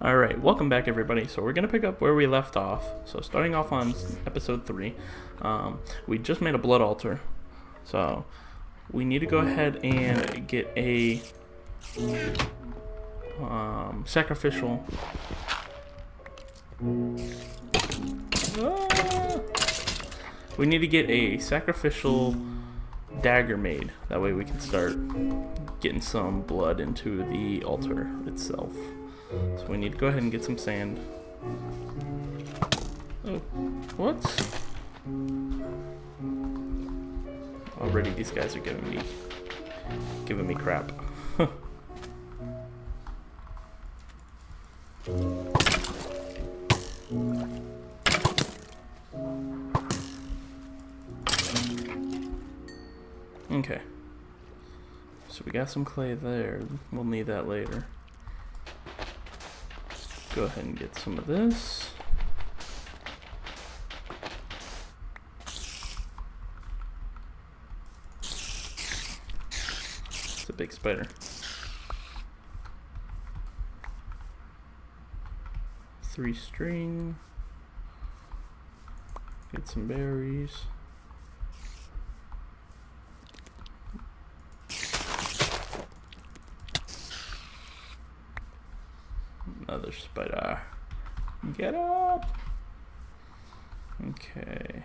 Alright, welcome back everybody. So we're going to pick up where we left off. So starting off on episode 3, we just made a blood altar. So we need to go ahead and get a sacrificial... We need to get a sacrificial dagger made. That way we can start getting some blood into the altar itself. So we need to go ahead and get some sand. Oh, what? Already these guys are giving me crap. Okay. So we got some clay there. We'll need that later. Go ahead and get some of this. It's a big spider. 3 string. Get some berries. Another spider. Get up! Okay.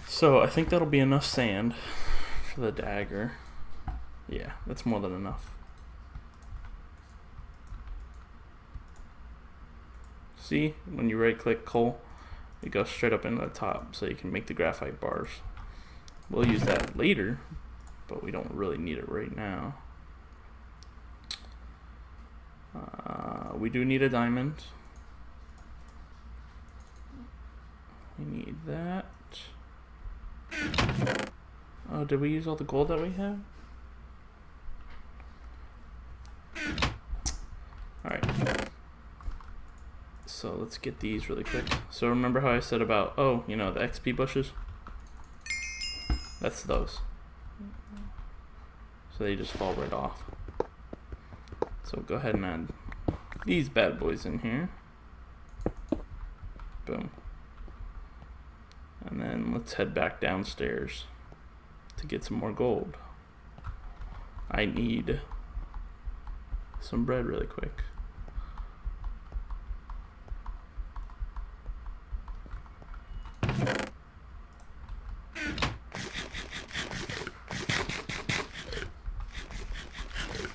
So I think that'll be enough sand for the dagger. Yeah, that's more than enough. See, when you right click coal, it goes straight up into the top so you can make the graphite bars. We'll use that later, but we don't really need it right now. We do need a diamond. We need that. Oh, did we use all the gold that we have? Alright. So let's get these really quick. So remember how I said about, oh, you know, the XP bushes? That's those. So they just fall right off. So go ahead and add these bad boys in here. Boom. And then let's head back downstairs to get some more gold. I need some bread really quick.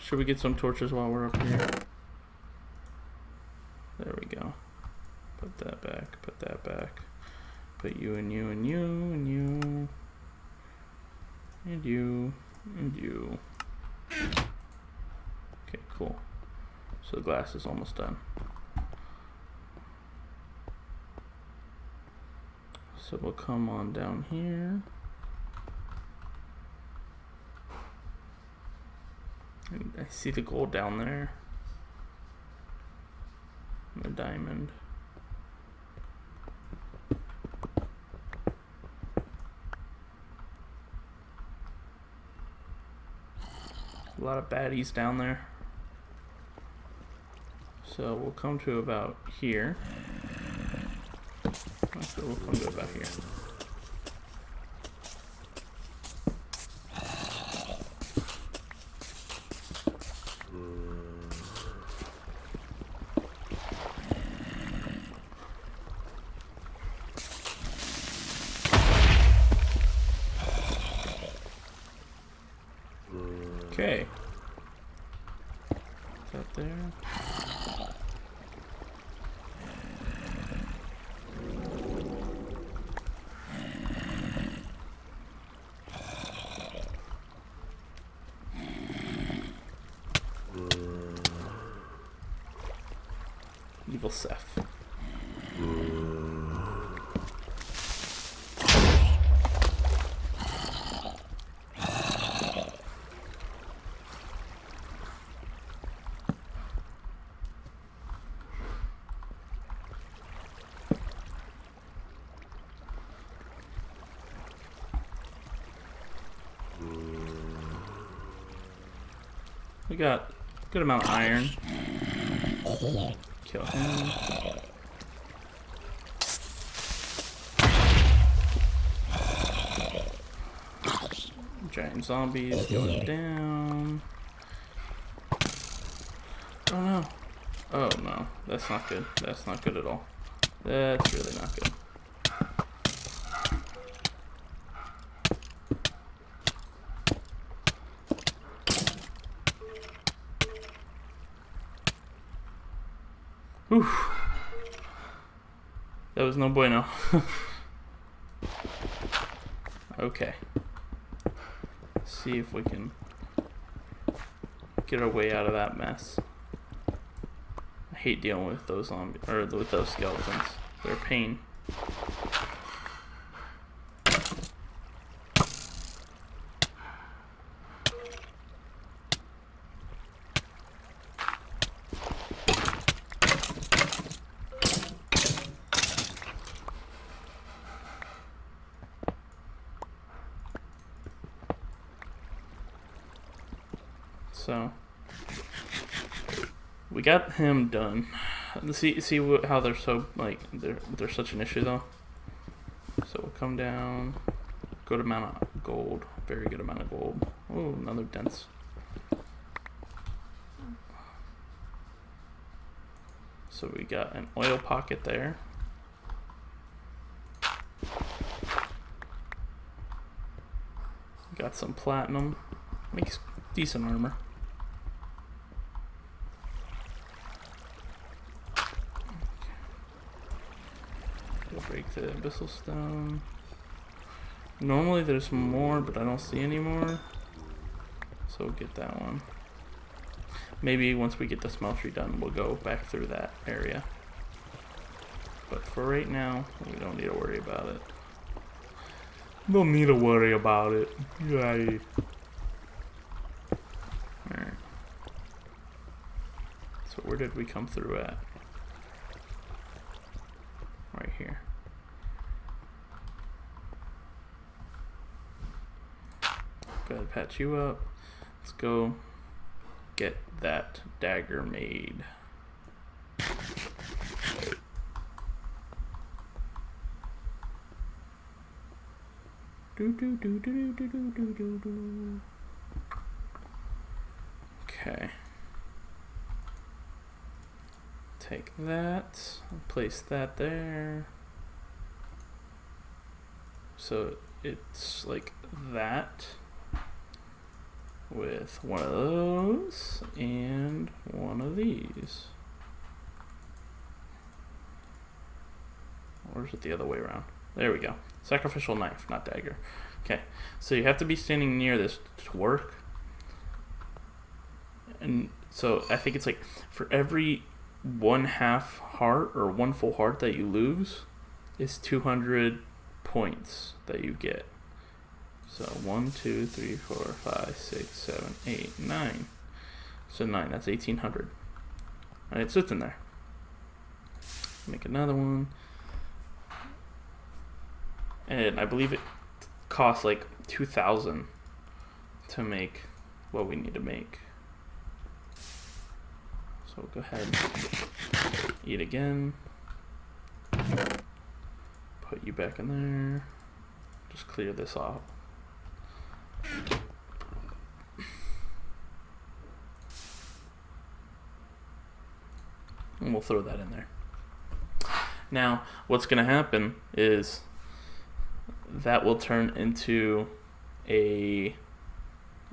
Should we get some torches while we're up here? There we go. Put that back, put that back. Put you and you and you and you. And you and you. Okay, cool. So the glass is almost done. So we'll come on down here. And I see the gold down there. And the diamond. A lot of baddies down there. So we'll come to about here. So we'll come to about here. Okay. Is that there? Evil Seth. We got a good amount of iron. Kill him. Giant zombies going down. Oh no. Oh no. That's not good. That's not good at all. That's really not good. Whew. That was no bueno. Okay. See if we can get our way out of that mess. I hate dealing with those zombies, or with those skeletons. They're a pain. So we got him done. See how they're so like they're such an issue though. So we'll come down. Good amount of gold. Very good amount of gold. Oh, another dense. So we got an oil pocket there. Got some platinum. Makes decent armor. We'll break the abyssal stone. Normally there's more, but I don't see any more. So we'll get that one. Maybe once we get the smeltery done, we'll go back through that area. But for right now, we don't need to worry about it. Don't need to worry about it. Yay. Alright. So where did we come through at? Right here. Go ahead and patch you up. Let's go get that dagger made. Okay. Take that, place that there. So it's like that with one of those and one of these. Or is it the other way around? There we go. Sacrificial knife, not dagger. Okay, so you have to be standing near this to work. And so I think it's like for every 1/2 heart or 1 full heart that you lose is 200 points that you get. So 1, 2, 3, 4, 5, 6, 7, 8, 9. So 9, that's 1800. And it sits in there. Make another one. And I believe it costs like 2,000 to make what we need to make. So go ahead, eat again. Put you back in there. Just clear this off. And we'll throw that in there. Now, what's going to happen is that will turn into a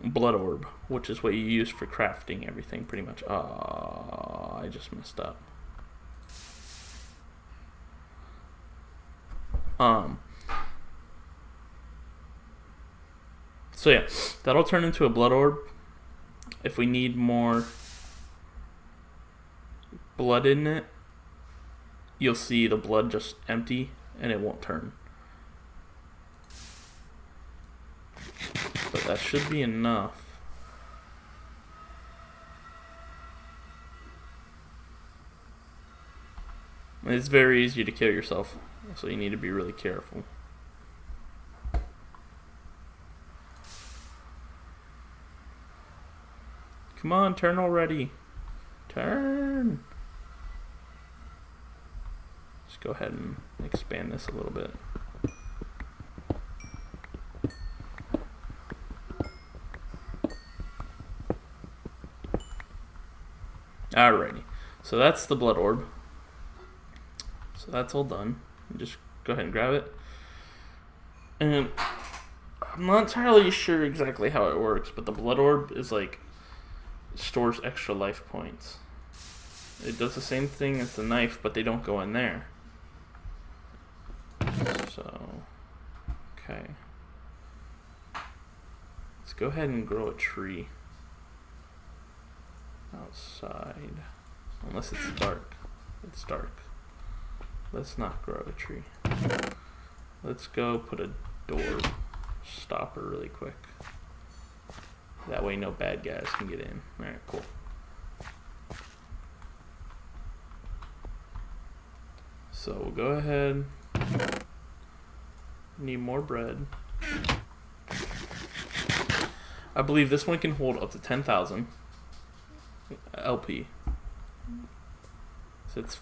blood orb, which is what you use for crafting everything pretty much. Oh, I just messed up. So yeah, that'll turn into a blood orb. If we need more blood in it, you'll see the blood just empty and it won't turn. But that should be enough. It's very easy to kill yourself, so you need to be really careful. Come on, turn already. Turn. Just go ahead and expand this a little bit. Alrighty, so that's the blood orb. So that's all done. Just go ahead and grab it. And I'm not entirely sure exactly how it works, but the blood orb is like, stores extra life points. It does the same thing as the knife, but they don't go in there. So, okay. Let's go ahead and grow a tree. Outside. Unless it's dark. It's dark. Let's not grow a tree. Let's go put a door stopper really quick. That way no bad guys can get in. Alright, cool. So we'll go ahead. Need more bread. I believe this one can hold up to 10,000 LP. So it's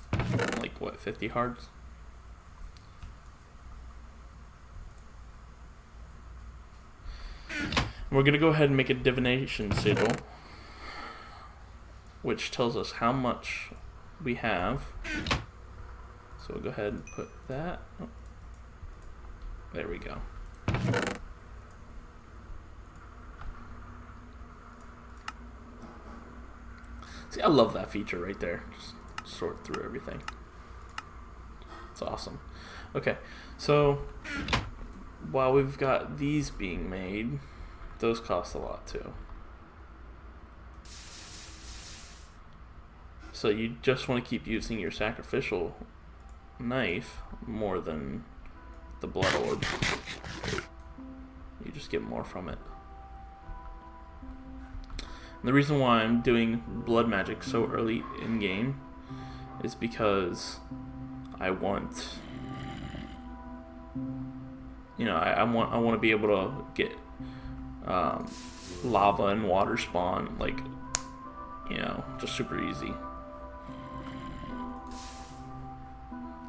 like what, 50 hearts? We're gonna go ahead and make a divination sigil, which tells us how much we have. So we'll go ahead and put that. Oh, there we go. See, I love that feature right there. Just sort through everything. It's awesome. Okay, so while we've got these being made, those cost a lot too. So you just want to keep using your sacrificial knife more than the blood orb. You just get more from it. And the reason why I'm doing blood magic so early in game is because I want, you know, I want to be able to get lava and water spawn, like, you know, just super easy.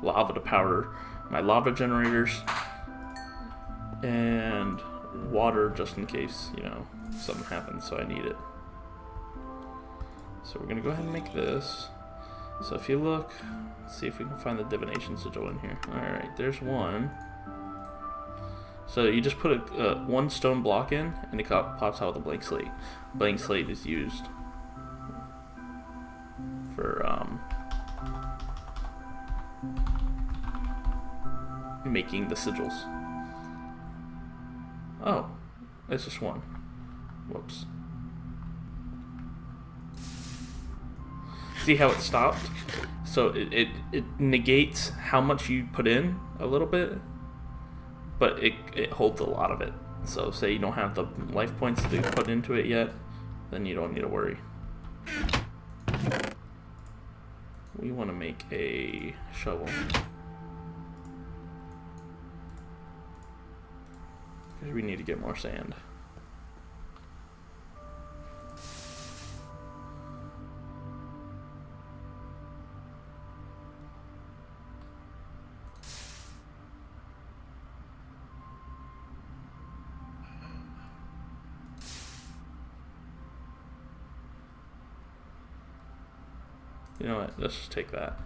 Lava to power my lava generators, and water just in case, you know, something happens, so I need it. So we're gonna go ahead and make this. So if you look, let's see if we can find the divination sigil in here. Alright, there's one. So you just put a one stone block in, and it pops out with a blank slate. Blank slate is used for making the sigils. Oh, it's just one. Whoops. See how it stopped? So it negates how much you put in a little bit, but it holds a lot of it. So say you don't have the life points to put into it yet, then you don't need to worry. We want to make a shovel. Because we need to get more sand. You know what, let's just take that.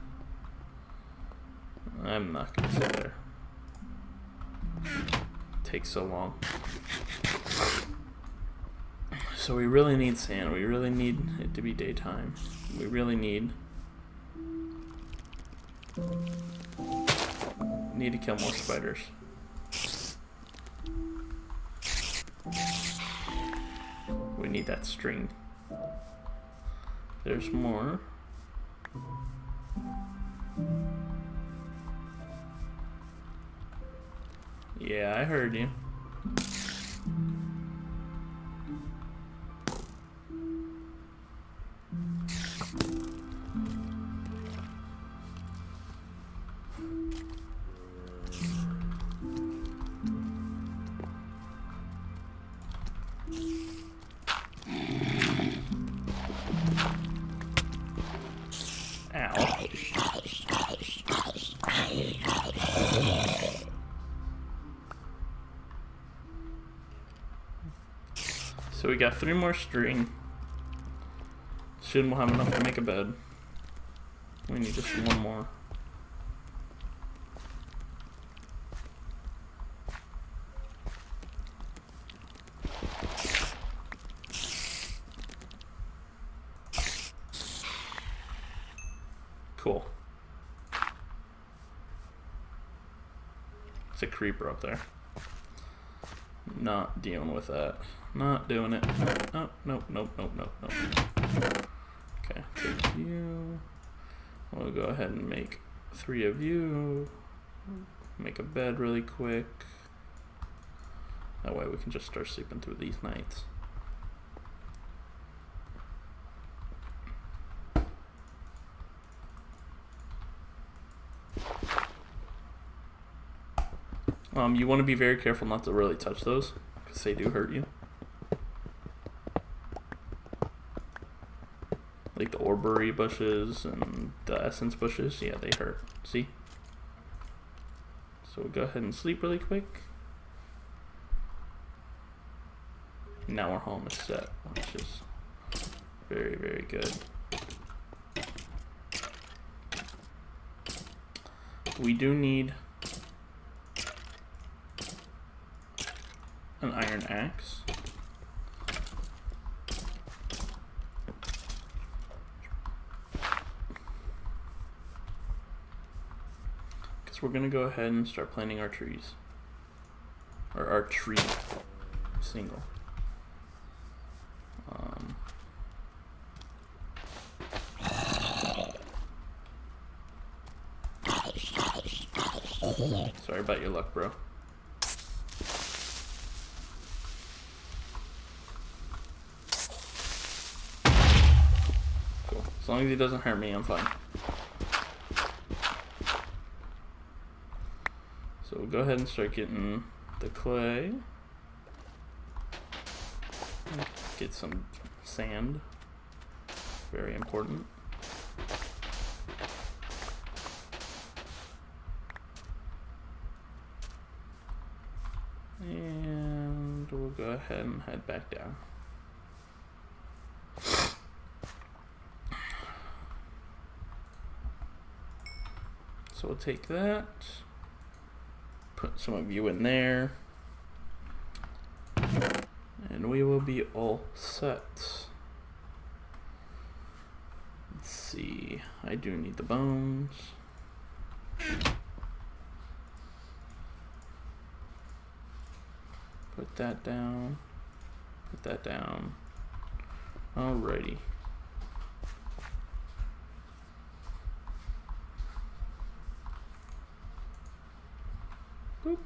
I'm not gonna sit there. It takes so long. So we really need sand. We really need it to be daytime. We really need to kill more spiders. We need that string. There's more. Yeah, I heard you. So we got 3 more string. Soon we'll have enough to make a bed. We need just 1 more. Cool. It's a creeper up there. Not dealing with that. Not doing it. Oh, nope, nope, nope, nope, nope. Okay, take you. We'll go ahead and make 3 of you. Make a bed really quick. That way we can just start sleeping through these nights. You want to be very careful not to really touch those, because they do hurt you. Like the orberry bushes and the essence bushes, yeah, they hurt. See? So we'll go ahead and sleep really quick. Now our home is set, which is very, very good. We do need an iron axe. Because we're going to go ahead and start planting our trees. Or our tree. Single. Sorry about your luck, bro. Cool. As long as he doesn't hurt me, I'm fine. So we'll go ahead and start getting the clay. Get some sand. Very important. And we'll go ahead and head back down. So we'll take that, put some of you in there, and we will be all set. Let's see, I do need the bones. Put that down, put that down. Alrighty. Boop.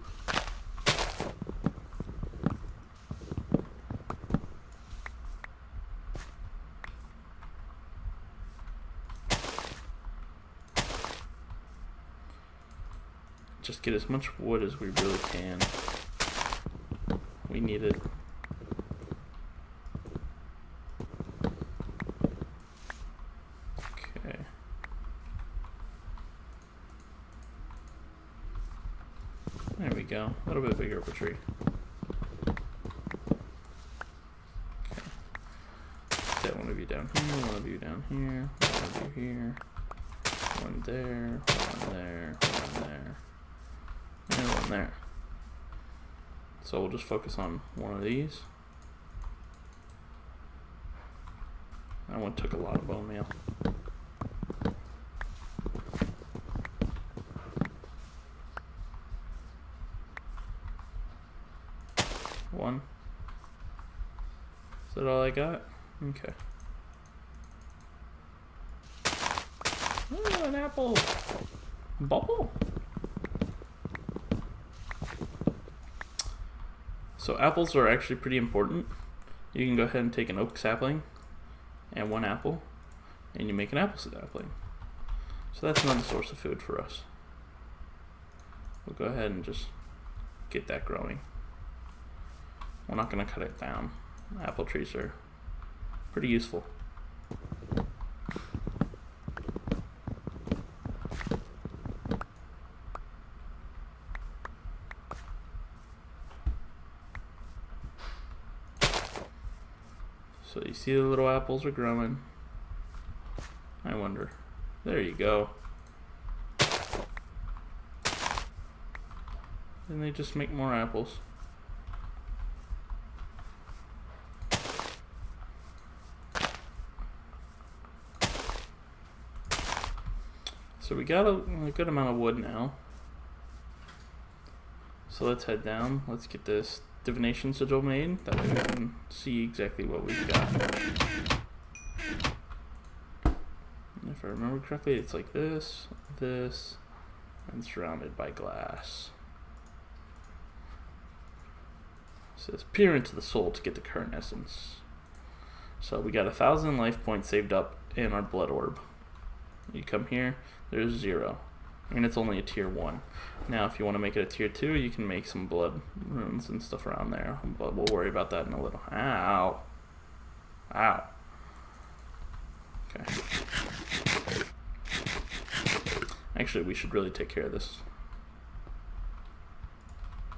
Just get as much wood as we really can. We need it. Okay. There we go. A little bit bigger of a tree. Okay. Set one of you down here, one of you down here, one of you here, one there, one there, one there, and one there. So we'll just focus on one of these. That one took a lot of bone meal. One. Is that all I got? Okay. Oh, an apple. Bubble. So apples are actually pretty important. You can go ahead and take an oak sapling and 1 apple, and you make an apple sapling. So that's another source of food for us. We'll go ahead and just get that growing. We're not going to cut it down. Apple trees are pretty useful. So you see the little apples are growing. I wonder. There you go. Then they just make more apples. So we got a good amount of wood now. So let's head down. Let's get this divination sigil made. That way we can see exactly what we've got. And if I remember correctly, it's like this, this, and surrounded by glass. It says peer into the soul to get the current essence. So we got 1,000 life points saved up in our blood orb. You come here, there's 0. And it's only a tier 1. Now if you want to make it a tier 2, you can make some blood runes and stuff around there. But we'll worry about that in a little. Ow. Ow. Okay. Actually, we should really take care of this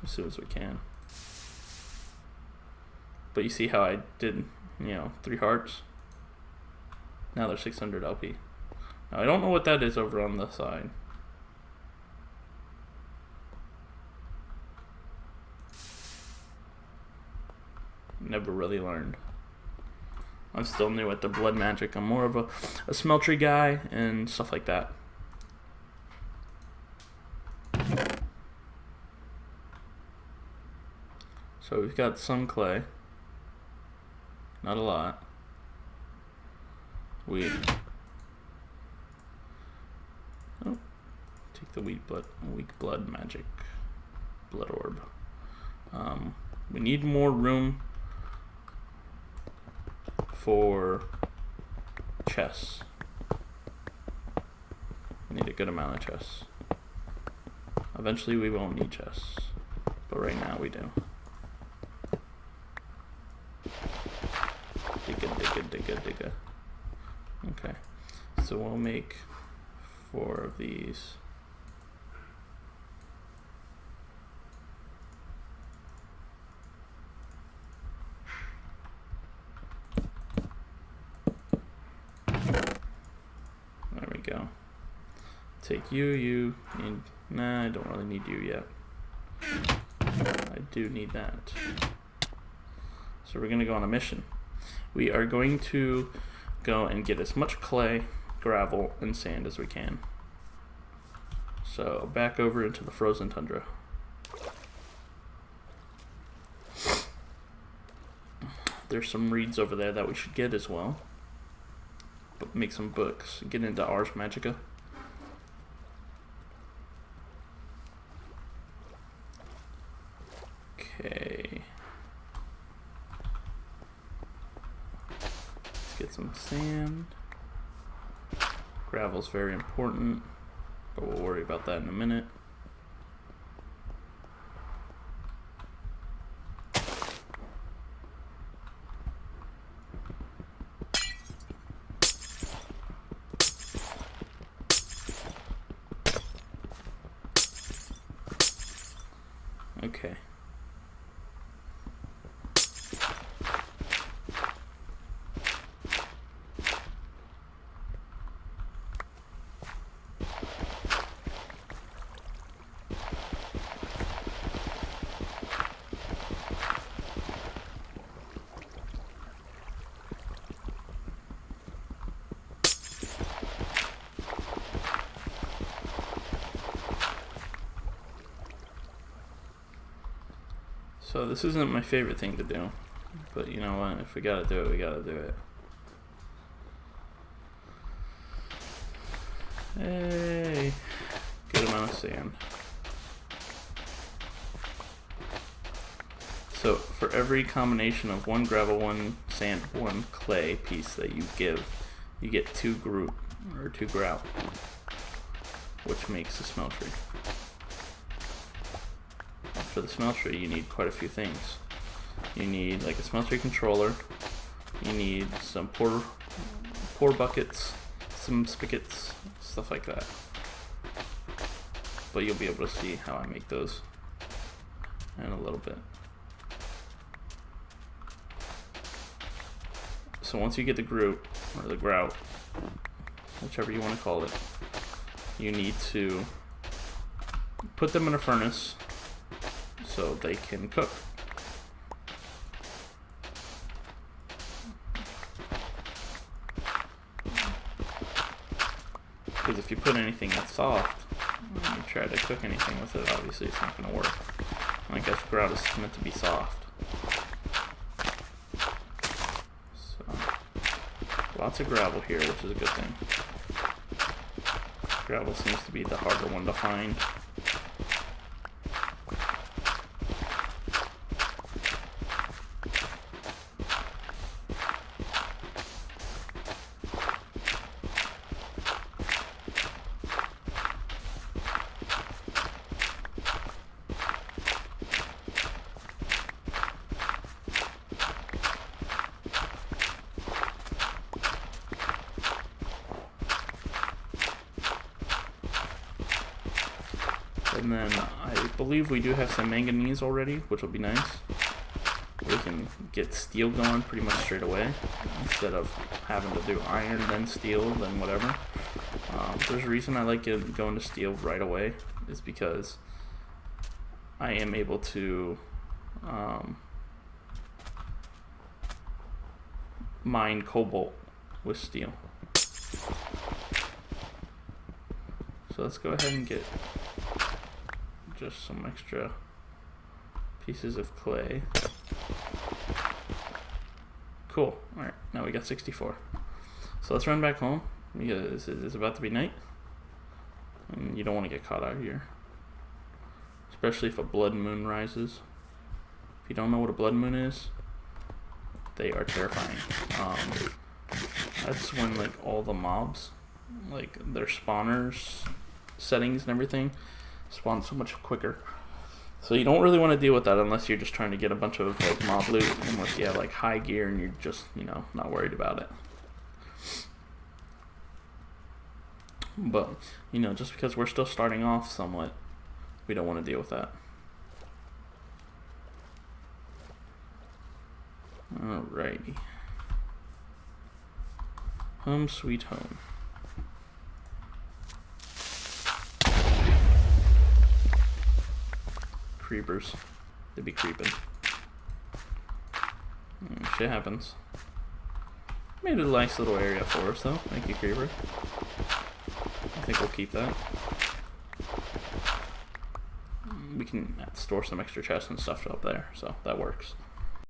as soon as we can. But you see how I did, 3 hearts? Now they're 600 LP. Now I don't know what that is over on the side. Never really learned. I'm still new at the blood magic. I'm more of a smeltery guy and stuff like that. So we've got some clay. Not a lot. Wheat. Oh, take the weak blood magic. Blood orb. We need more room for chests. We need a good amount of chests. Eventually we won't need chests, but right now we do. Digga. Okay, so we'll make 4 of these. There we go. Take you need, nah, I don't really need you yet. I do need that. So we're gonna go on a mission. We are going to go and get as much clay, gravel, and sand as we can. So back over into the frozen tundra. There's some reeds over there that we should get as well. But make some books. Get into Ars Magica. Okay. Let's get some sand. Gravel's very important, but we'll worry about that in a minute. Okay. So this isn't my favorite thing to do, but you know what, if we gotta do it, we gotta do it. Hey, good amount of sand. So for every combination of 1 gravel, 1 sand, 1 clay piece that you give, you get 2 grout, which makes a smeltery. For the smeltery, you need quite a few things. You need like a smeltery controller. You need some pour buckets, some spigots, stuff like that. But you'll be able to see how I make those in a little bit. so once you get the grout, or the grout, whichever you want to call it, you need to put them in a furnace so they can cook. Because if you put anything that's soft, and you try to cook anything with it, obviously it's not going to work. I guess grout is meant to be soft. So, lots of gravel here, which is a good thing. Gravel seems to be the harder one to find. And then I believe we do have some manganese already, which will be nice. We can get steel going pretty much straight away, instead of having to do iron, then steel, then whatever. There's a reason I like going to steel right away, is because I am able to mine cobalt with steel. So let's go ahead and get just some extra pieces of clay. Cool. Alright, now we got 64. So let's run back home, because it's about to be night. And you don't want to get caught out here. Especially if a blood moon rises. If you don't know what a blood moon is, they are terrifying. That's when like all the mobs, like their spawners settings and everything, spawn so much quicker. So you don't really want to deal with that unless you're just trying to get a bunch of like mob loot, unless you have like high gear and you're just, you know, not worried about it. But, you know, just because we're still starting off somewhat, we don't want to deal with that. Alrighty. Home sweet home. Creepers. They be creeping. Shit happens. Made a nice little area for us though. Thank you, Creeper. I think we'll keep that. We can store some extra chests and stuff up there, so that works.